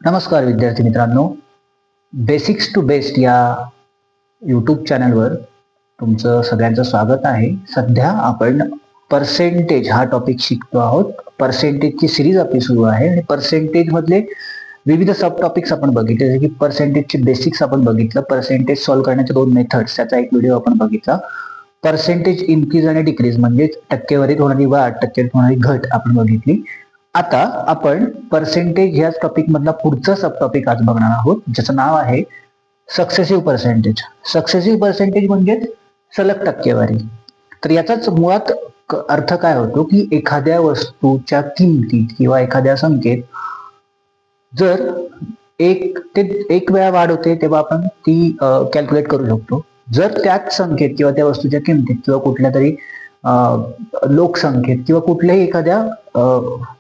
नमस्कार विद्यार्थी मित्रांनो, बेसिक्स टू बेस्ट या यूट्यूब चॅनलवर तुमचं सगळ्यांचं स्वागत आहे. सध्या आपण पर्सेंटेज हा टॉपिक शिकतो आहोत. पर्सेंटेजची सिरीज आपली सुरू आहे आणि पर्सेंटेज मधले विविध सब टॉपिक्स आपण बघितले, जसे की पर्सेंटेजचे बेसिक्स आपण बघितलं, पर्सेंटेज सॉल्व्ह करण्याच्या दोन मेथड्स त्याचा एक व्हिडिओ आपण बघितला, पर्सेंटेज इन्क्रीज आणि डिक्रीज म्हणजे टक्केवारीत होणारी वाढ, टक्केवारीत होणारी घट आपण बघितली. आता आपण पर्सेंटेज ह्या टॉपिक मधला पुढचा सब टॉपिक आज बघणार आहोत, ज्याचं नाव आहे सक्सेसिव्ह पर्सेंटेज. सक्सेसिव्ह पर्सेंटेज म्हणजे सलग टक्केवारी. तर याचाच मुळात अर्थ काय होतो की एखाद्या वस्तूच्या किमतीत किंवा एखाद्या संख्येत जर एक वेळा वाढ होते तेव्हा आपण ती कॅल्क्युलेट करू शकतो. जर त्याच संख्येत किंवा त्या वस्तूच्या किमतीत किंवा कुठल्या तरी लोकसंख्येत किंवा कुठल्याही एखाद्या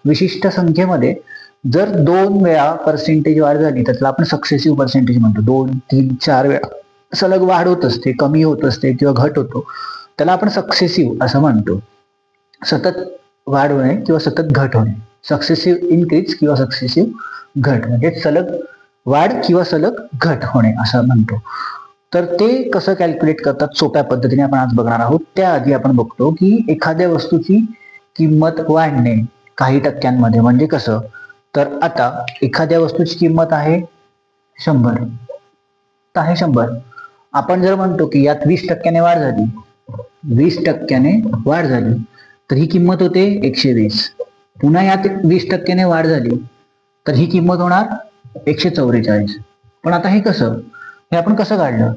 विशिष्ट संख्येमध्ये जर 2 वेळा पर्सेंटेज वाढ झाली तर त्याला आपण सक्सेसिव्ह पर्सेंटेज म्हणतो. 2, 3, 4 वेळा सलग वाढ होत असते, कमी होत असते किंवा घट होतो, त्याला आपण सक्सेसिव्ह असं म्हणतो. सतत वाढ होणे किंवा सतत घट होणे, सक्सेसिव्ह इन्क्रीज किंवा सक्सेसिव्ह घट म्हणजे सलग वाढ किंवा सलग घट होणे असं म्हणतो. तर ते कसं कॅल्क्युलेट करतात सोप्या पद्धतीने आपण आज बघणार आहोत. त्याआधी आपण बघतो की एखाद्या वस्तूची किंमत वाढणे काही टक्क्यांमध्ये म्हणजे कसं. तर आता एखाद्या वस्तूची किंमत आहे 100. आपण जर म्हणतो की यात 20% वाढ झाली, 20% वाढ झाली तर ही किंमत होते 120. पुन्हा यात 20% वाढ झाली तर ही किंमत होणार 144. पण आता हे कसं, हे आपण कसं काढलं,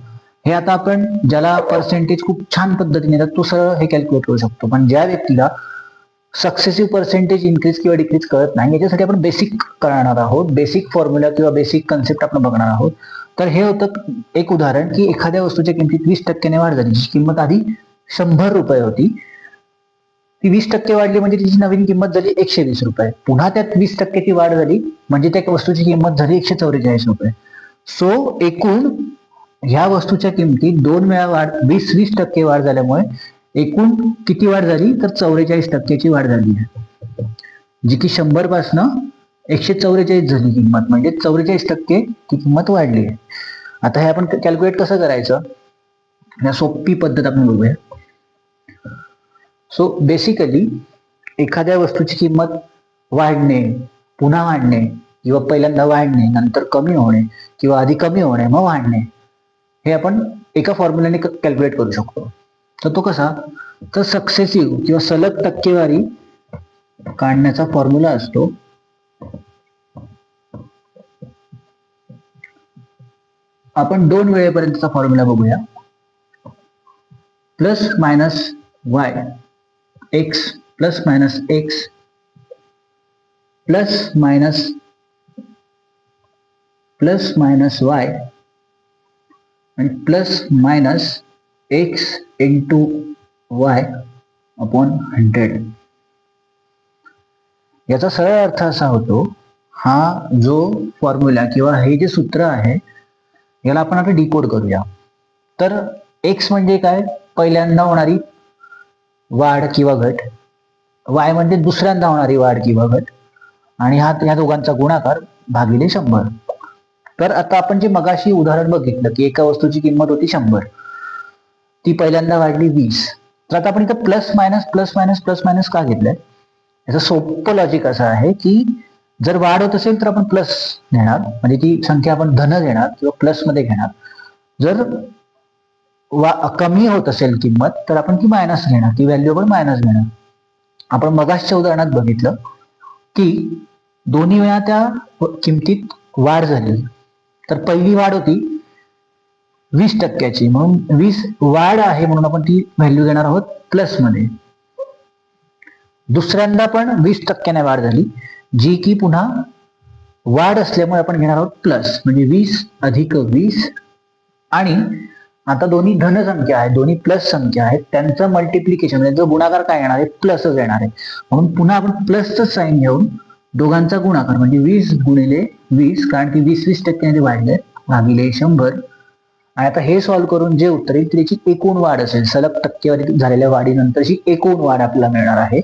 हे आता आपण ज्याला पर्सेंटेज खूप छान पद्धतीने येतात तो सरळ हे कॅल्क्युलेट करू शकतो. पण ज्या व्यक्तीला सक्सेसिव्ह पर्सेंटेज इन्क्रीज किंवा डिक्रीज कळत नाही, याच्यासाठी आपण बेसिक करणार आहोत, बेसिक फॉर्म्युला किंवा बेसिक कन्सेप्ट आपण बघणार आहोत. तर हे होतं एक उदाहरण की एखाद्या वस्तूच्या किमतीत 20% वाढ झाली, जी किंमत आधी 100 रुपये होती, ती 20% वाढली म्हणजे तिची नवीन किंमत झाली 120 रुपये. पुन्हा त्यात 20%ची वाढ झाली म्हणजे त्या वस्तूची किंमत झाली 144 रुपये. सो एकूण ह्या वस्तूच्या किमतीत 2 वेळा वाढ, 20% वाढ झाल्यामुळे एकूण किती वाढ झाली तर 44% वाढ झाली आहे, जी की 100 पासनं 144 झाली किंमत, म्हणजे 44% ती किंमत वाढली आहे. आता हे आपण कॅल्क्युलेट कसं करायचं, या सोपी पद्धत आपण बघूया. सो बेसिकली एखाद्या वस्तूची किंमत वाढणे, पुन्हा वाढणे किंवा पहिल्यांदा वाढणे, नंतर कमी होणे किंवा आधी कमी होणे मग वाढणे, हे आपण एका फॉर्म्युल्याने कॅल्क्युलेट करू शकतो. तर तो कसा, तर सक्सेसिव्ह किंवा सलग टक्केवारी काढण्याचा फॉर्म्युला असतो आपण 2 वेळेपर्यंतचा फॉर्म्युला बघूया. Plus minus Y X plus minus X plus minus Y आणि plus minus X into Y upon 100. याचा सरळ अर्थ असा होतो, हा जो फॉर्म्युला किंवा हे जे सूत्र आहे याला आपण आता डिकोड करूया. तर एक्स म्हणजे काय, पहिल्यांदा होणारी वाढ किंवा घट, वाय म्हणजे दुसऱ्यांदा होणारी वाढ किंवा घट, आणि ह्या दोघांचा गुणाकार भागिले 100. तर आता आपण जे मगाशी उदाहरण बघितलं की एका वस्तूची किंमत होती 100, ती पहिल्यांदा वाढली 20. तर आता आपण इथं प्लस मायनस का घेतलंय, याचं सोपं लॉजिक असं आहे की जर वाढ होत असेल तर आपण प्लस घेणार, म्हणजे ती संख्या आपण धन घेणार किंवा प्लस मध्ये घेणार. जर कमी होत असेल किंमत तर आपण ती मायनस घेणार, ती व्हॅल्यू आपण मायनस घेणार. आपण मगाशच्या उदाहरणात बघितलं की दोन्ही वेळा त्या किमतीत वाढ झाली. तर पहिली वाढ होती 20%ची, म्हणून 20 वाढ आहे म्हणून आपण ती व्हॅल्यू घेणार आहोत प्लस मध्ये. दुसऱ्यांदा पण 20%ने वाढ झाली, जी की पुन्हा वाढ असल्यामुळे आपण घेणार आहोत प्लस, म्हणजे 20 अधिक 20. आणि आता दोन्ही धन संख्या आहेत, दोन्ही प्लस संख्या आहेत, त्यांचं मल्टिप्लिकेशन म्हणजे गुणाकार काय येणार आहे, प्लसच येणार आहे. म्हणून पुन्हा आपण प्लसचं साईन घेऊन दोघांचा गुणाकार म्हणजे 20 गुणिले 20, कारण की 20% वाढले, भागिले 100. आणि आता हे सॉल्व्ह करून जे उत्तर येईल त्याची एकूण वाढ असेल, सलग टक्केवारी झालेल्या वाढीनंतरची एकूण वाढ आपल्याला मिळणार आहे.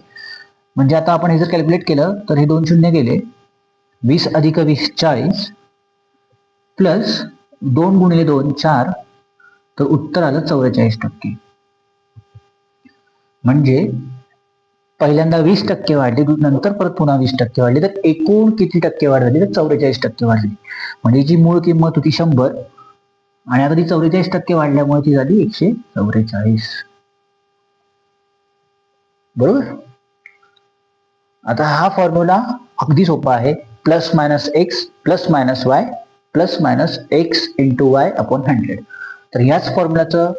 म्हणजे आता आपण हे जर कॅल्क्युलेट केलं तर हे 2 शून्य गेले, 20 अधिक 20 40 प्लस 2 गुणिले 2 4, तर उत्तर आलं 44%. म्हणजे पहिल्यांदा 20% वाढली, नंतर परत पुन्हा 20% वाढली, तर एकूण किती टक्के वाढ झाली? तर 44% वाढली. म्हणजे जी मूळ किंमत होती 100 आणि आता ती 44% वाढल्यामुळे ती झाली 144. बरोबर. आता हा फॉर्म्युला अगदी सोपा आहे. Plus minus X plus minus Y plus minus X into Y upon 100. तर याच फॉर्म्युलाचा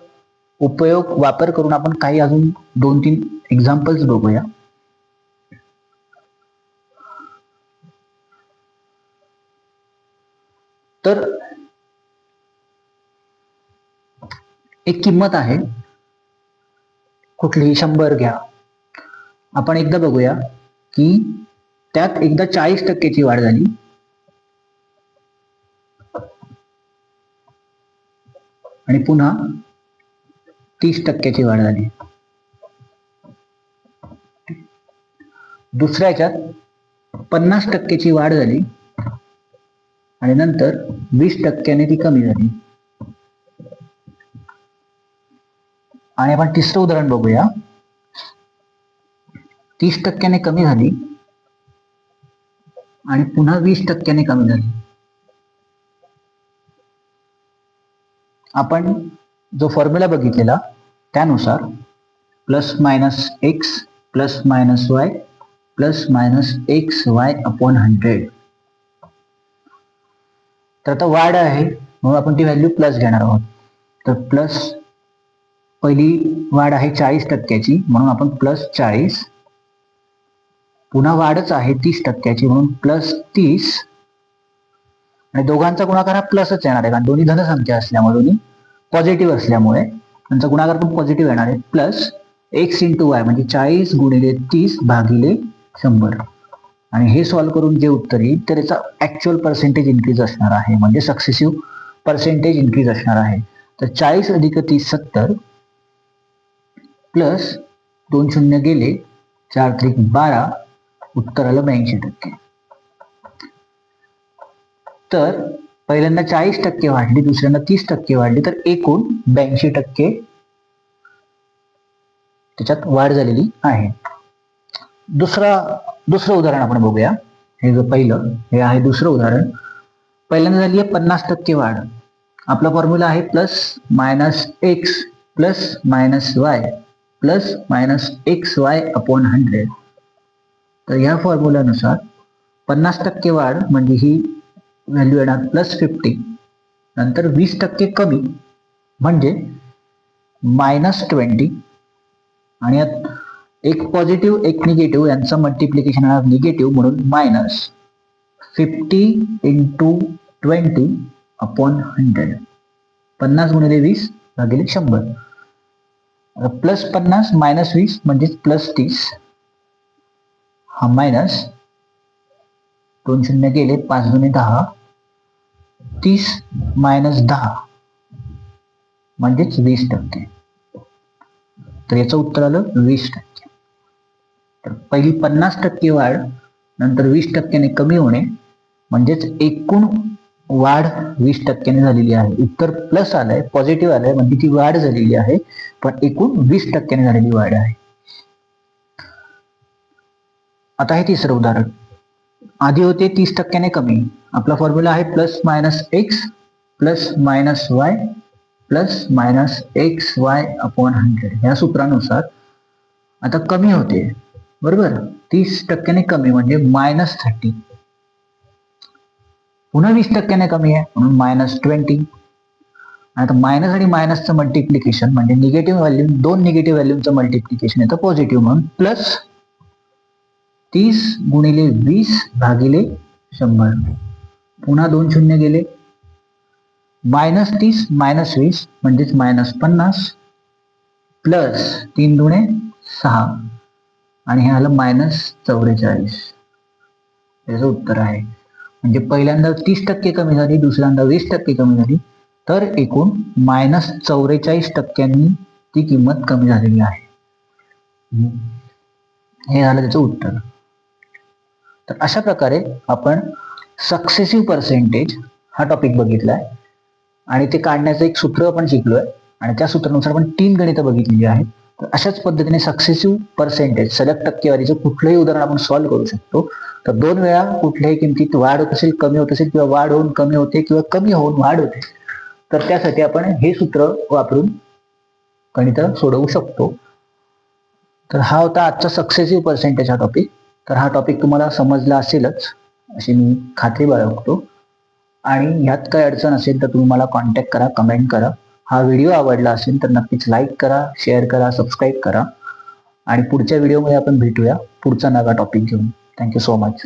वापर करून आपण काही अजून 2-3 एक्झाम्पल्स बघूया. तर एक किंमत आहे, कुठलीही 100 घ्या. आपण एकदा बघूया की त्यात एकदा 40%ची वाढ झाली आणि पुन्हा 30%ची वाढ झाली. दुसऱ्या ह्याच्यात 50%ची वाढ झाली आणि नंतर 20%ने ती कमी झाली. आणि आपण तिसरं उदाहरण बघूया. 30%ने कमी झाली आणि पुन्हा 20%ने कमी झाली. आपण जो फॉर्म्युला बघितलेला त्यानुसार plus minus X plus minus Y plus minus x Y upon 100. तर आता वाढ आहे म्हणून आपण ती व्हॅल्यू प्लस घेणार आहोत. तर प्लस पहिली वाढ आहे 40%ची म्हणून आपण प्लस 40. पुन्हा वाढच आहे 30%ची म्हणून प्लस 30. आणि दोघांचा गुणाकार हा प्लसच येणार आहे, कारण दोन्ही धनसंख्या असल्यामुळे, दोन्ही पॉझिटिव्ह असल्यामुळे त्यांचा गुणाकार पण पॉझिटिव्ह येणार आहे. प्लस एक्स इंटू वाय म्हणजे 40 गुणिले 30 भागिले 100. आणि हे सॉल्व्ह करून जे उत्तर येईल तर याचा ऍक्च्युअल पर्सेंटेज इन्क्रीज असणार आहे, म्हणजे सक्सेसिव्ह पर्सेंटेज इन्क्रीज असणार आहे. तर 40 अधिक 30 70 प्लस 2 शून्य गेले 4 त्रिक 12, उत्तर आलं 82%. तर पहिल्यांदा 40% वाढली, दुसऱ्यांदा 30% वाढली, तर एकूण 82% त्याच्यात वाढ झालेली आहे. दुसरं उदाहरण आपण बघूया. हे जो पहिलं हे आहे दुसरं उदाहरण. पहिल्यांदा झाली आहे 50% वाढ. आपला फॉर्म्युला आहे plus minus X plus minus Y plus minus x Y upon 100. तर या फॉर्म्युल्यानुसार 50% वाढ म्हणजे ही व्हॅल्यू येणार प्लस 50, नंतर 20% कमी म्हणजे मायनस 20, आणि यात एक पॉझिटिव्ह एक निगेटिव्ह यांचं मल्टिप्लिकेशन येणार निगेटिव्ह म्हणून मायनस 50 इंटू 20 अपॉन 100. 50 गुणिले 20 भागिले 100. प्लस 50 मायनस 20 म्हणजे प्लस 30. हा मायनस 2 शून्य गेले 5 दुणे 10, 30 मायनस 10 म्हणजेच 20%. तर याचं उत्तर आलं 20%. तर पहिली 50% वाढ नंतर 20%ने कमी होणे म्हणजेच एकूण वाढ 20%ने झालेली आहे. उत्तर प्लस आलंय, पॉझिटिव्ह आलंय, म्हणजे ती वाढ झालेली आहे, पण एकूण 20%ने झालेली वाढ आहे. आता हे तिसरं उदाहरण. आधी होते 30%ने कमी. आपला फॉर्म्युला आहे plus minus X plus minus Y plus minus x Y upon 100. या सूत्रानुसार आता कमी होते, बरोबर. 30%ने कमी म्हणजे मायनस 30. पुन्हा 20%ने कमी आहे म्हणून मायनस 20. आता मायनस आणि मायनसचं मल्टिप्लिकेशन म्हणजे निगेटिव्ह व्हॅल्यू, दोन निगेटिव्ह व्हॅल्यूचं मल्टिप्लिकेशन येतं पॉझिटिव्ह म्हणून प्लस 30 गुणिले 20 भागिले 100. पुन्हा 2 शून्य गेले मायनस 30 मायनस 20 म्हणजेच मायनस 50 प्लस 3 दुणे 6 आणि हे आलं मायनस 44. याचं उत्तर आहे. म्हणजे पहिल्यांदा 30% कमी झाली, दुसऱ्यांदा 20% कमी झाली, तर एकूण मायनस 44%नी ती किंमत कमी झालेली आहे. हे झालं त्याचं उत्तर. तर अशा प्रकारे आपण सक्सेसिव्ह पर्सेंटेज हा टॉपिक बघितलाय आणि ते काढण्याचं एक सूत्र आपण शिकलोय आणि त्या सूत्रानुसार आपण 3 गणितं बघितलेली आहेत. तर अशाच पद्धतीने सक्सेसिव्ह पर्सेंटेज सलग टक्केवारीचं कुठलंही उदाहरण आपण सॉल्व्ह करू शकतो. तर 2 वेळा कुठल्याही किमतीत वाढ होत असेल, कमी होत असेल किंवा वाढ होऊन कमी होते किंवा कमी होऊन वाढ होते, तर त्यासाठी आपण हे सूत्र वापरून गणितं सोडवू शकतो. तर हा होता आजचा सक्सेसिव्ह पर्सेंटेज हा टॉपिक. तर हा टॉपिक तुम्हाला समजला असेलच अशी मी खात्री बाळगतो. आणि ह्यात काही अडचण असेल तर तुम्ही मला कॉन्टॅक्ट करा, कमेंट करा. हा व्हिडिओ आवडला असेल तर नक्कीच लाईक करा, शेअर करा, सबस्क्राईब करा आणि पुढच्या व्हिडिओमध्ये आपण भेटूया पुढचा नवा टॉपिक घेऊन. Thank you so much.